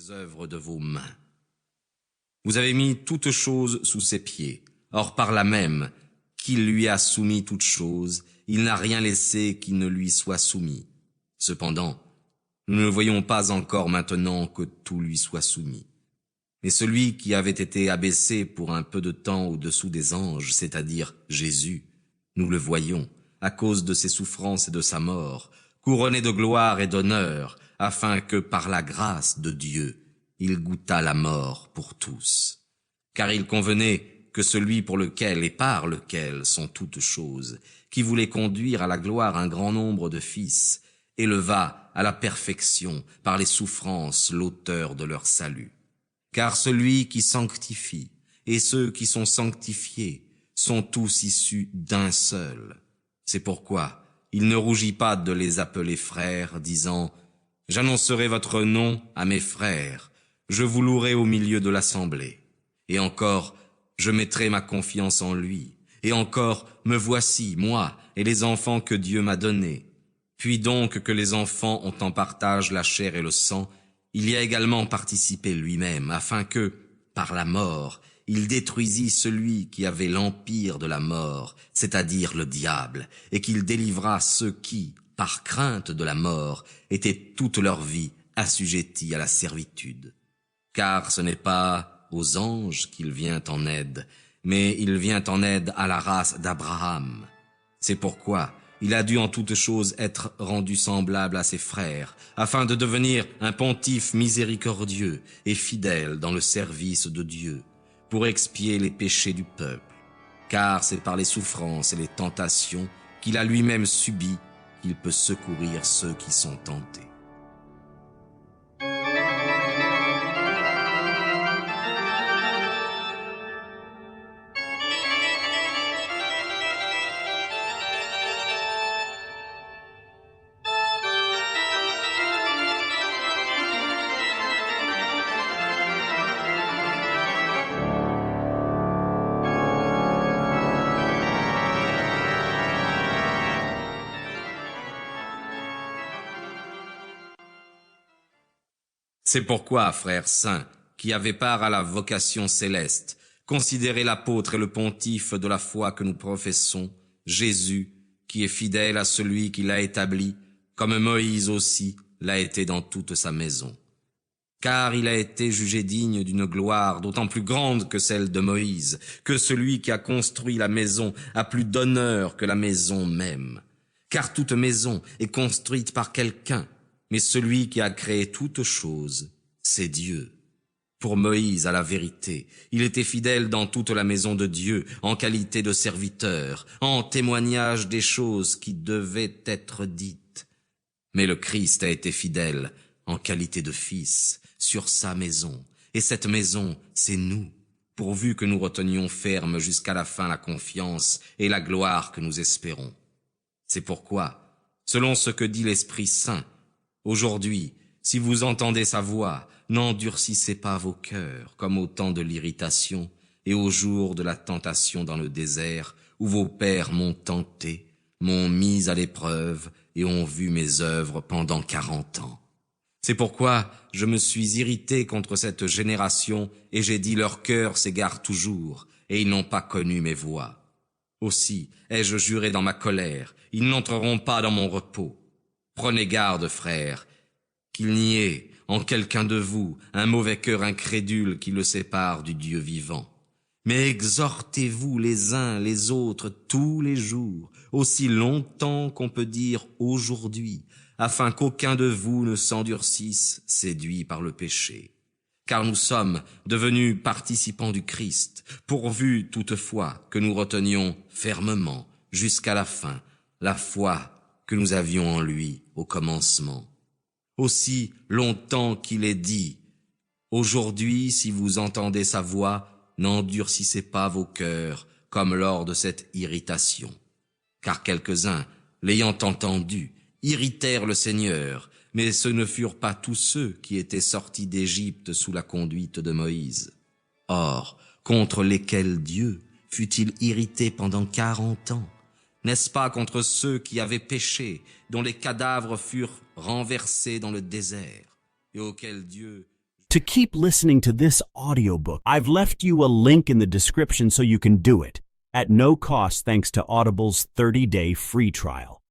aux œuvres de vos mains. Vous avez mis toutes choses sous ses pieds. Or par là même qu'il lui a soumis toutes choses, il n'a rien laissé qui ne lui soit soumis. Cependant, nous ne voyons pas encore maintenant que tout lui soit soumis. Mais celui qui avait été abaissé pour un peu de temps au-dessous des anges, c'est-à-dire Jésus, nous le voyons, à cause de ses souffrances et de sa mort, couronné de gloire et d'honneur, afin que par la grâce de Dieu, il goûtât la mort pour tous. Car il convenait que celui pour lequel et par lequel sont toutes choses, qui voulait conduire à la gloire un grand nombre de fils, éleva à la perfection par les souffrances l'auteur de leur salut. Car celui qui sanctifie et ceux qui sont sanctifiés sont tous issus d'un seul. C'est pourquoi il ne rougit pas de les appeler frères, disant « J'annoncerai votre nom à mes frères, je vous louerai au milieu de l'assemblée. » Et encore, je mettrai ma confiance en lui. Et encore, me voici, moi, et les enfants que Dieu m'a donnés. Puis donc que les enfants ont en partage la chair et le sang, il y a également participé lui-même, afin que, par la mort, il détruisit celui qui avait l'empire de la mort, c'est-à-dire le diable, et qu'il délivra ceux qui, par crainte de la mort, étaient toute leur vie assujettis à la servitude. Car ce n'est pas aux anges qu'il vient en aide, mais il vient en aide à la race d'Abraham. C'est pourquoi il a dû en toutes choses être rendu semblable à ses frères, afin de devenir un pontife miséricordieux et fidèle dans le service de Dieu, pour expier les péchés du peuple. Car c'est par les souffrances et les tentations qu'il a lui-même subies qu'il peut secourir ceux qui sont tentés. C'est pourquoi, frères saints, qui avez part à la vocation céleste, considérez l'apôtre et le pontife de la foi que nous professons, Jésus, qui est fidèle à celui qui l'a établi, comme Moïse aussi l'a été dans toute sa maison. Car il a été jugé digne d'une gloire d'autant plus grande que celle de Moïse, que celui qui a construit la maison a plus d'honneur que la maison même. Car toute maison est construite par quelqu'un, mais celui qui a créé toutes choses, c'est Dieu. Pour Moïse, à la vérité, il était fidèle dans toute la maison de Dieu, en qualité de serviteur, en témoignage des choses qui devaient être dites. Mais le Christ a été fidèle en qualité de fils sur sa maison, et cette maison, c'est nous, pourvu que nous retenions ferme jusqu'à la fin la confiance et la gloire que nous espérons. C'est pourquoi, selon ce que dit l'Esprit Saint, aujourd'hui, si vous entendez sa voix, n'endurcissez pas vos cœurs, comme au temps de l'irritation et au jour de la tentation dans le désert, où vos pères m'ont tenté, m'ont mis à l'épreuve et ont vu mes œuvres pendant 40 ans. C'est pourquoi je me suis irrité contre cette génération et j'ai dit leur cœur s'égare toujours, et ils n'ont pas connu mes voies. Aussi ai-je juré dans ma colère, ils n'entreront pas dans mon repos. Prenez garde, frères, qu'il n'y ait en quelqu'un de vous un mauvais cœur incrédule qui le sépare du Dieu vivant. Mais exhortez-vous les uns les autres tous les jours, aussi longtemps qu'on peut dire aujourd'hui, afin qu'aucun de vous ne s'endurcisse, séduit par le péché. Car nous sommes devenus participants du Christ, pourvu toutefois que nous retenions fermement, jusqu'à la fin, la foi que nous avions en lui au commencement. Aussi longtemps qu'il est dit, aujourd'hui, si vous entendez sa voix, n'endurcissez pas vos cœurs, comme lors de cette irritation. Car quelques-uns, l'ayant entendu, irritèrent le Seigneur, mais ce ne furent pas tous ceux qui étaient sortis d'Égypte sous la conduite de Moïse. Or, contre lesquels Dieu fut-il irrité pendant 40 ans? N'est-ce pas contre ceux qui avaient péché, dont les cadavres furent renversés dans le désert, et auxquels Dieu To keep listening to this audiobook, I've left you a link in the description so you can do it, at no cost thanks to Audible's 30-day free trial.